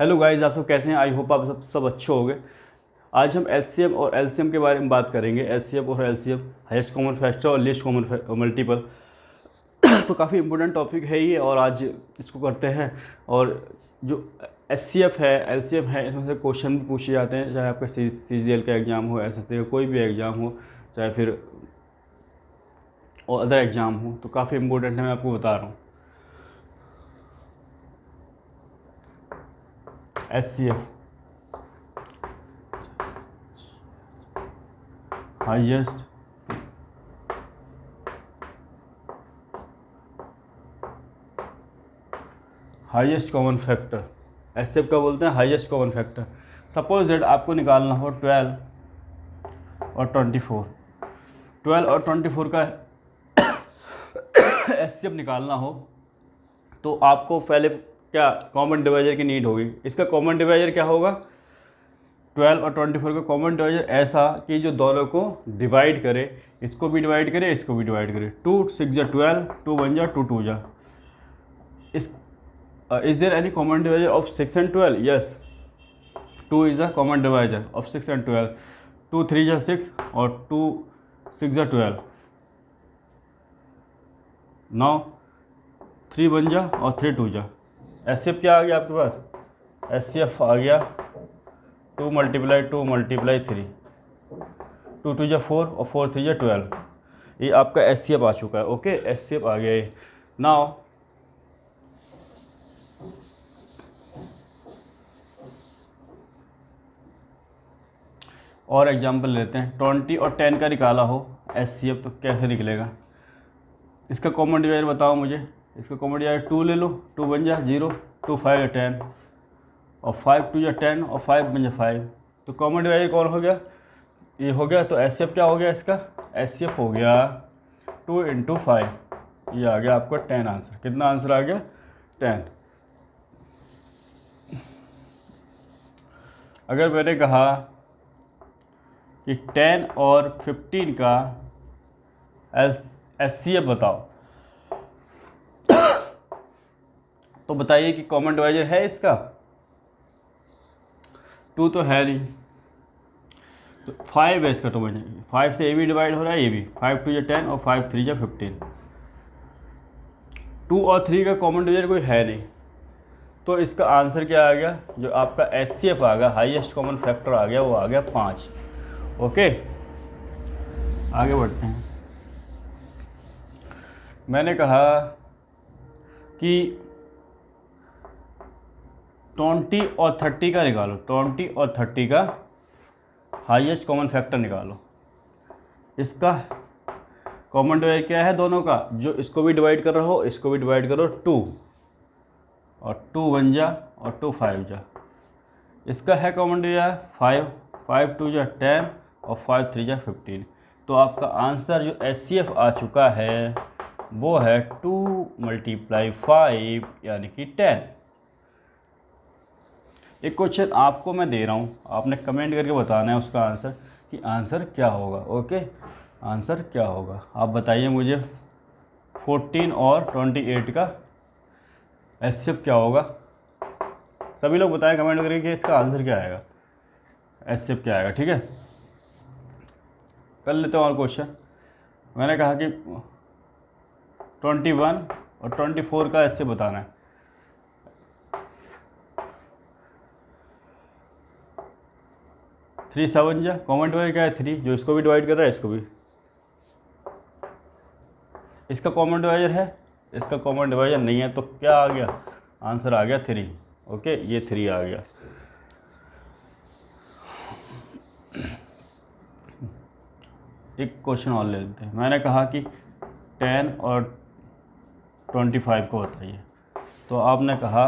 Hello guys, आप सब कैसे हैं? आई होप आप सब अच्छे होंगे। आज हम एचसीएफ और एलसीएम के बारे में बात करेंगे। एचसीएफ और एलसीएम, हाईएस्ट कॉमन फैक्टर और लीस्ट कॉमन मल्टीपल। तो काफ़ी इंपॉर्टेंट टॉपिक है ये, और आज इसको करते हैं। और जो एचसीएफ है, एलसीएम है, इसमें से क्वेश्चन भी पूछे जाते हैं, चाहे आपका सीजीएल का एग्ज़ाम हो, एसएससी का कोई भी एग्ज़ाम हो, चाहे फिर और अदर एग्ज़ाम हो। तो काफ़ी इंपॉर्टेंट है, मैं आपको बता रहा हूँ। HCF, highest common factor, HCF का बोलते हैं highest common factor. Suppose that आपको निकालना हो 12 और 24, 12 और 24 का एचसीएफ निकालना हो, तो आपको पहले क्या कॉमन डिवाइजर की नीड होगी। इसका कॉमन डिवाइजर क्या होगा? 12 और 24 का कॉमन डिवाइजर ऐसा कि जो दोनों को डिवाइड करे, इसको भी डिवाइड करे, इसको भी डिवाइड करे। 2 6 जा 12, 2 1 जा 2 2 जा। Is there any common divisor of 6 and 12? Yes, 2 is a common divisor of 6 and 12. 2 3 जा 6 और 2 6 जा 12. Now 3 1 जा और 3 2 जा। एचसीएफ क्या आ गया आपके पास? एचसीएफ आ गया 2 मल्टीप्लाई 2 मल्टीप्लाई 3, 2 2 जा 4 और 4 3 जा 12। ये आपका एचसीएफ आ चुका है। ओके, एचसीएफ आ गया ये। नाउ और एग्जाम्पल लेते हैं। 20 और 10 का निकाला हो एचसीएफ, तो कैसे निकलेगा? इसका कॉमन डिवाइजर बताओ मुझे। इसका कॉमन डिवाइजर 2 ले लो, 2 बन जा 0, 2 5 या 10 और 5 2 या 10 और 5 बन जा 5। तो कॉमन डिवाइजर कौन हो गया? ये हो गया। तो एचसीएफ क्या हो गया इसका? एचसीएफ हो गया 2 × 5। ये आ गया आपका 10 आंसर। कितना आंसर आ गया? 10। अगर मैंने कहा कि 10 और 15 का एचसीएफ बताओ, तो बताइए कि कॉमन डिवाइजर है इसका? 2 तो है नहीं, तो 5 है इसका। तो मुझे 5 से ये भी डिवाइड हो रहा है, ये भी। 5 2 या 10 और 5 3 या 15। 2 और 3 का कॉमन डिवाइजर कोई है नहीं, तो इसका आंसर क्या आ गया? जो आपका एचसीएफ आ गया, हाईएस्ट कॉमन फैक्टर आ गया, वो आ गया 5। ओके, आगे बढ़ते हैं। मैंने कहा कि 20 और 30 का निकालो। 20 और 30 का हाईएस्ट कॉमन फैक्टर निकालो। इसका कॉमन डिवाइड क्या है दोनों का? जो इसको भी डिवाइड कर रहे हो, इसको भी डिवाइड करो। 2 और 2 1 जा और 2 5 जा। इसका है कॉमन डिवाइड 5, 5 2 जा 10 और 5 3 जा 15। तो आपका आंसर जो एचसीएफ आ चुका है वो है 2 × 5 यानी कि 10। एक क्वेश्चन आपको मैं दे रहा हूँ, आपने कमेंट करके बताना है उसका आंसर, कि आंसर क्या होगा। ओके, आंसर क्या होगा आप बताइए मुझे। 14 और 28 का एचसीएफ क्या होगा? सभी लोग बताएं कमेंट करके कि इसका आंसर क्या आएगा, एचसीएफ क्या आएगा। ठीक है, कर लेते हैं और क्वेश्चन। मैंने कहा कि 21 और 24 का एचसीएफ बताना है। 3 7 जा, कॉमन डिवाइड क्या है? 3, जो इसको भी डिवाइड कर रहा है, इसको भी। इसका कॉमन डिवाइजर है, इसका कॉमन डिवाइजर नहीं है, तो क्या आ गया? आंसर आ गया 3। ओके, ये 3 आ गया। एक क्वेश्चन और ले लेते हैं। मैंने कहा कि 10 और 25 को बताइए, तो आपने कहा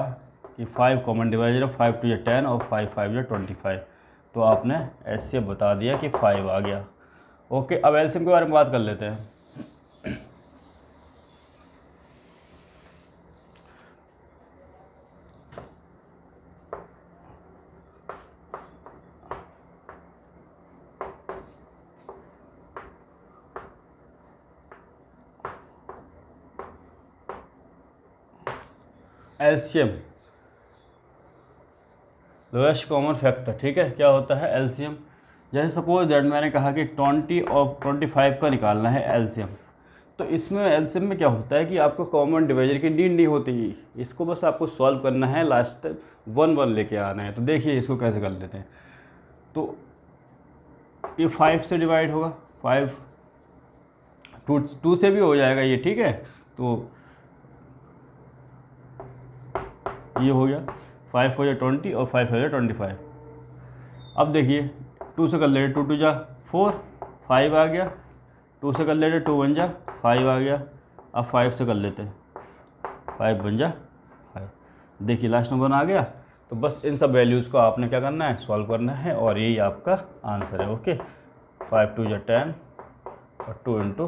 कि 5 कॉमन डिवाइजर है। 5 2 या 10 और 5 5 या 25। तो आपने ऐसे बता दिया कि 5 आ गया। ओके, अब एलसीएम के बारे में बात कर लेते हैं। एलसीएम लोएस्ट कॉमन फैक्टर, ठीक है, क्या होता है एलसीएम। जैसे सपोज दैट मैंने कहा कि 20 और 25 का निकालना है एलसीएम, तो इसमें एलसीएम में क्या होता है कि आपको कॉमन डिवाइजर की नीड नहीं होती, इसको बस आपको सॉल्व करना है, लास्ट तक 1 लेके आना है। तो देखिए इसको कैसे कर लेते हैं। तो ये 5 से डिवाइड होगा, 5 2 से भी हो जाएगा ये, ठीक है। तो ये हो गया 5 हो जाए 20 और 5 हो जाए 25। अब देखिए 2 से कर लेते 2 2 जा 4, 5 आ गया। 2 से कर लेते 2 1 जा 5 आ गया। अब 5 से कर लेते हैं, 5 बन जा 5। देखिए लास्ट नंबर आ गया। तो बस इन सब वैल्यूज़ को आपने क्या करना है, सॉल्व करना है, और यही आपका आंसर है। ओके, 5 2 जा 10 और 2 इंटू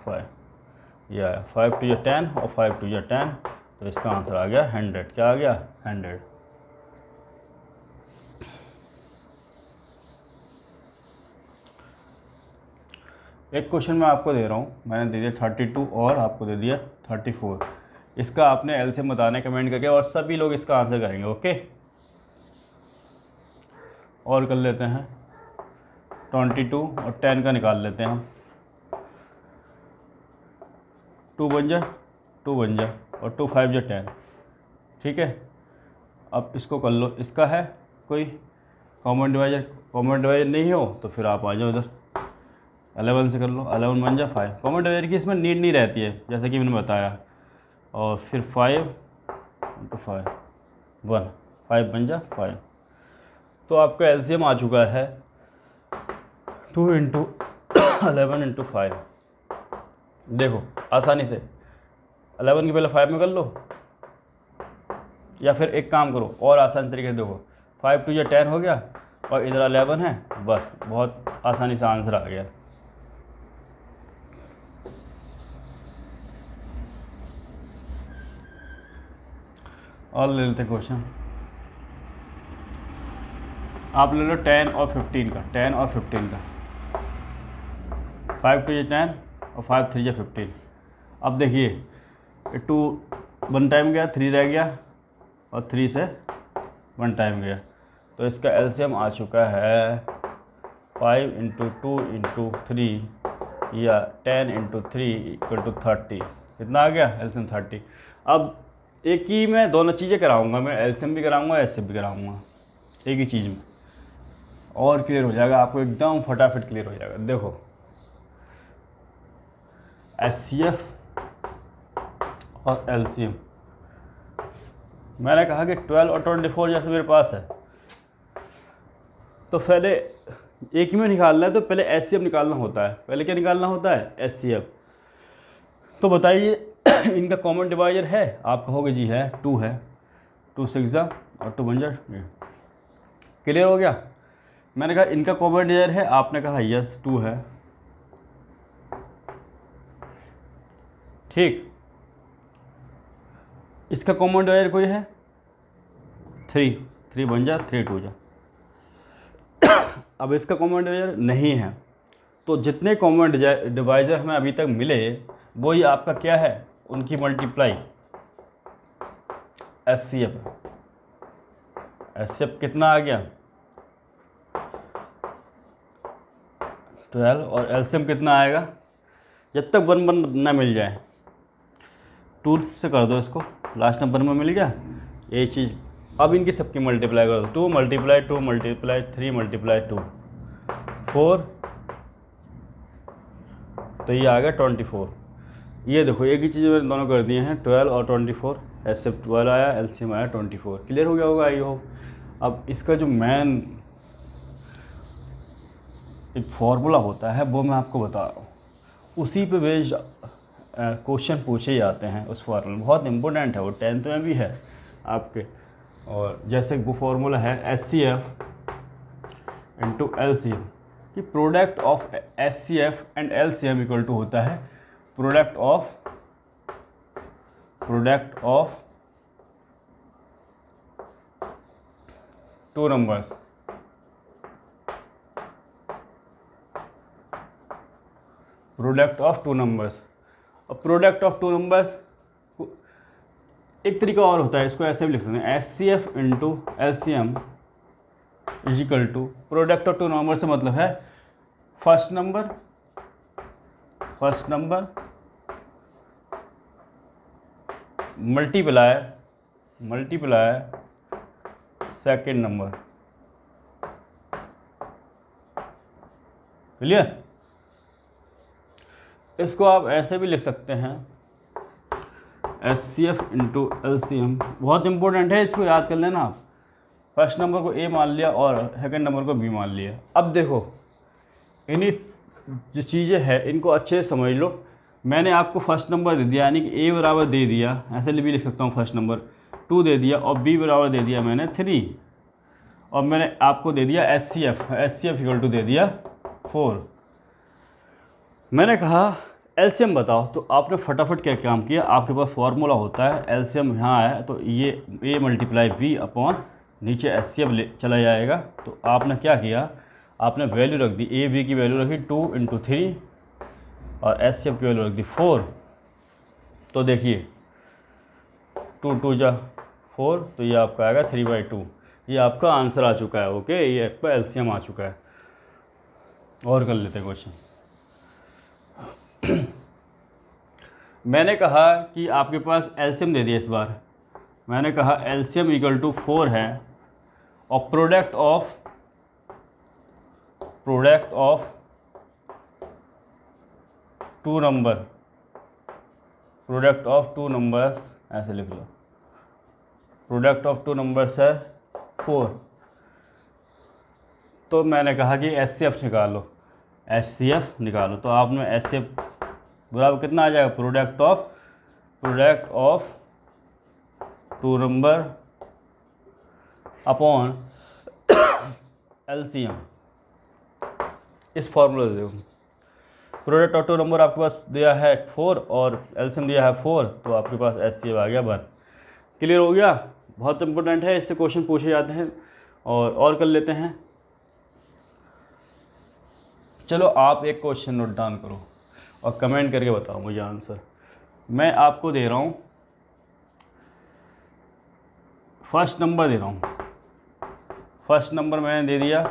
5, ये आया 5 2 जा 10 और 5 2 जा 10। तो इसका आंसर आ गया 100। क्या आ गया 100। एक क्वेश्चन मैं आपको दे रहा हूँ, मैंने दे दिया 32 और आपको दे दिया 34। इसका आपने एलसीएम बताना है कमेंट करके, और सभी लोग इसका आंसर करेंगे। ओके, और कर लेते हैं 22 और 10 का निकाल लेते हैं हम। 2 बन जा 2 बन जा और 2 5 जा 10, ठीक है। अब इसको कर लो, इसका है कोई कॉमन डिवाइजर नहीं हो तो फिर आप आ जाओ इधर, 11 से कर लो, 11 बन जा 5। कॉमन डिवाइजर की इसमें नीड नहीं रहती है जैसे कि मैंने बताया। और फिर 5 इंटू 5 1, 5 बन जा 5। तो आपका एलसीएम आ चुका है 2 इंटू 11 इंटू 5। देखो आसानी से 11 की पहले 5 में कर लो, या फिर एक काम करो और आसान तरीके से देखो, 5 2 या 10 हो गया और इधर 11 है, बस बहुत आसानी से आंसर आ गया। और ले लेते क्वेश्चन, आप ले लो 10 और 15 का, 10 और 15 का। 5 2 या 10 और 5 3 या 15। अब देखिए 2 1 टाइम गया, 3 रह गया और 3 से 1 टाइम गया। तो इसका एलसीएम आ चुका है 5 इंटू 2 इंटू 3 या 10 इंटू 3 इक्वल टू 30। कितना आ गया एलसीएम 30। अब एक ही मैं दोनों चीज़ें कराऊंगा, मैं एलसीएम भी कराऊंगा एचसीएफ भी कराऊंगा एक ही चीज़ में, और क्लियर हो जाएगा आपको, एकदम फटाफट क्लियर हो जाएगा। देखो एचसीएफ और एलसीएम, मैंने कहा कि 12 और 24 जैसे मेरे पास है, तो पहले एक ही में निकालना है, तो पहले एचसीएफ निकालना होता है। पहले क्या निकालना होता है एचसीएफ। तो बताइए इनका कॉमन डिवाइजर है, आप कहोगे जी है, 2 है, 2 6 जा और 2 बन जा। क्लियर हो गया। मैंने कहा इनका कॉमन डिवाइजर है, आपने कहा यस 2 है, ठीक। इसका कॉमन डिवाइजर कोई है 3 बन जा 3 2 जा। अब इसका कॉमन डिवाइजर नहीं है, तो जितने कॉमन डिवाइजर हमें अभी तक मिले वही आपका क्या है, उनकी मल्टीप्लाई एचसीएफ। एचसीएफ कितना आ गया 12, और एलसीएम कितना आएगा, जब तक 1 ना मिल जाए 2 से कर दो इसको, लास्ट नंबर में मिल गया ये चीज़। अब इनकी सबकी मल्टीप्लाई कर दो, 2 मल्टीप्लाई 2 मल्टीप्लाई 3 मल्टीप्लाई 2 4, तो ये आ गया 24। ये देखो एक ही चीज़ मैंने दोनों कर दिए हैं, 12 और 24। एचसीएफ 12 आया, एलसीएम आया 24। क्लियर हो गया होगा आई होप। अब इसका जो मेन एक फॉर्मूला होता है वो मैं आपको बता रहा हूँ, उसी पे बेस्ड क्वेश्चन पूछे जाते हैं। उस फॉर्मूला बहुत इंपॉर्टेंट है, वो 10th में भी है आपके। और जैसे वो फॉर्मूला है एचसीएफ इंटू एलसीएम, कि product of HCF and LCM equal to होता है product of 2 numbers. Product of 2 numbers. और प्रोडक्ट ऑफ 2 नंबर्स एक तरीका और होता है, इसको ऐसे भी लिख सकते हैं HCF into LCM is equal to product of two number से मतलब है first number multiply second number. Clear? इसको आप ऐसे भी लिख सकते हैं HCF इंटू LCM। बहुत इंपॉर्टेंट है, इसको याद कर लेना आप। फर्स्ट नंबर को A मान लिया और सेकंड नंबर को B मान लिया। अब देखो इन्हीं जो चीज़ें हैं इनको अच्छे से समझ लो। मैंने आपको फर्स्ट नंबर दे दिया, यानी कि A बराबर दे दिया, ऐसे भी लिख सकता हूँ फर्स्ट नंबर 2 दे दिया, और B बराबर दे दिया मैंने 3, और मैंने आपको दे दिया HCF इक्वल टू दे दिया 4। मैंने कहा एलसीएम बताओ, तो आपने फटाफट क्या काम किया, आपके पास फार्मूला होता है एलसीएम यहाँ है तो ये A मल्टीप्लाई B अपॉन नीचे HCF चला जाएगा। तो आपने क्या किया, आपने वैल्यू रख दी, A B की वैल्यू रखी 2 इंटू 3 और HCF की वैल्यू रख दी 4। तो देखिए 2 2 जा 4, तो ये आपका आएगा 3/2। ये आपका आंसर आ चुका है। ओके, ये आपका एलसीएम आ चुका है। और कर लेते हैं क्वेश्चन। मैंने कहा कि आपके पास एलसीएम दे दिया, इस बार मैंने कहा एलसीएम इक्वल टू 4 है, और प्रोडक्ट ऑफ टू नंबर्स ऐसे लिख लो, प्रोडक्ट ऑफ टू नंबर्स है 4। तो मैंने कहा कि HCF निकालो, तो आपने HCF बराबर कितना आ जाएगा, product of two number upon LCM। इस फॉर्मूला से देखो, प्रोडक्ट ऑफ टू नंबर आपके पास दिया है 4 और LCM दिया है 4, तो आपके पास HCF आ गया 1। क्लियर हो गया? बहुत इंपॉर्टेंट है, इससे क्वेश्चन पूछे जाते हैं। और कर लेते हैं। चलो आप एक क्वेश्चन नोट डाउन करो और कमेंट करके बताओ मुझे आंसर। मैं आपको दे रहा हूँ फर्स्ट नंबर दे रहा हूँ। फर्स्ट नंबर मैंने दे दिया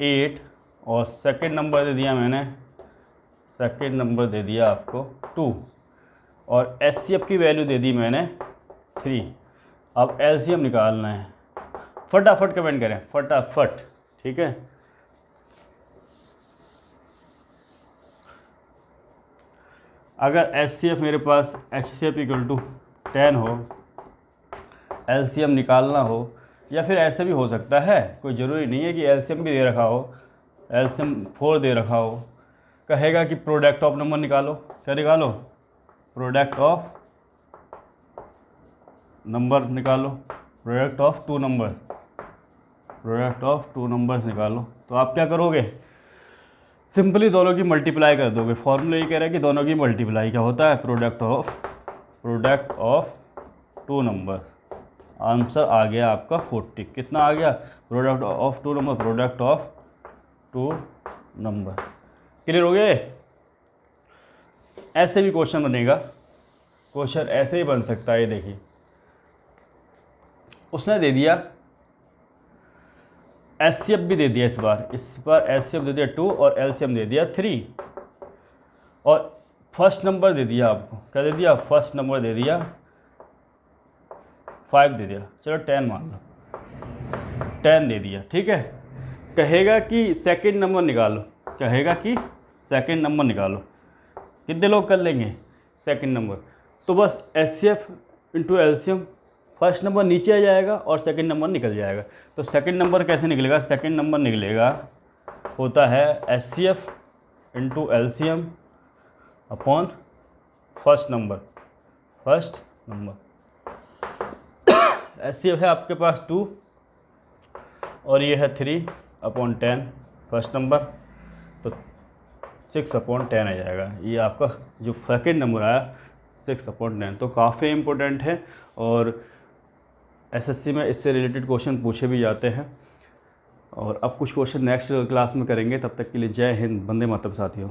8 और सेकंड नंबर दे दिया मैंने, सेकंड नंबर दे दिया आपको 2 और HCF की वैल्यू दे दी मैंने 3। अब LCM निकालना है। फटाफट कमेंट करें, फटाफट। ठीक है, अगर HCF मेरे पास HCF इक्वल टू 10 हो, LCM निकालना हो, या फिर ऐसे भी हो सकता है, कोई ज़रूरी नहीं है कि LCM भी दे रखा हो, LCM 4 दे रखा हो, कहेगा कि प्रोडक्ट ऑफ नंबर निकालो। क्या निकालो? प्रोडक्ट ऑफ नंबर निकालो, प्रोडक्ट ऑफ टू नंबर्स निकालो। तो आप क्या करोगे, सिंपली दोनों की मल्टीप्लाई कर दोगे। फॉर्मूला ये कह रहा है कि दोनों की मल्टीप्लाई क्या होता है, product of two number. Answer आ गया आपका 40। कितना आ गया, product of two number. Clear हो गया? ऐसे भी क्वेश्चन बनेगा, क्वेश्चन ऐसे ही बन सकता है। ये देखिए, उसने दे दिया HCF भी दे दिया, इस बार HCF दे दिया 2 और LCM दे दिया 3, और फर्स्ट नंबर दे दिया आपको, क्या दे दिया, फर्स्ट नंबर दे दिया 5 दे दिया, चलो 10 मान लो, 10 दे दिया। ठीक है, कहेगा कि सेकंड नंबर निकालो, कितने लोग कर लेंगे सेकंड नंबर, तो बस HCF into LCM, first number नीचे आ जाएगा और सेकंड नंबर निकल जाएगा। तो सेकंड नंबर कैसे निकलेगा, सेकंड नंबर निकलेगा, होता है HCF into LCM upon first number. HCF है आपके पास 2 और ये है 3 अपॉन 10 फर्स्ट नंबर, तो 6 अपॉन 10 आ जाएगा। ये आपका जो सेकंड नंबर आया 6 अपॉन 10। तो काफ़ी इम्पोर्टेंट है, और SSC में इससे रिलेटेड क्वेश्चन पूछे भी जाते हैं। और अब कुछ क्वेश्चन नेक्स्ट क्लास में करेंगे। तब तक के लिए जय हिंद, वंदे मातरम साथियों।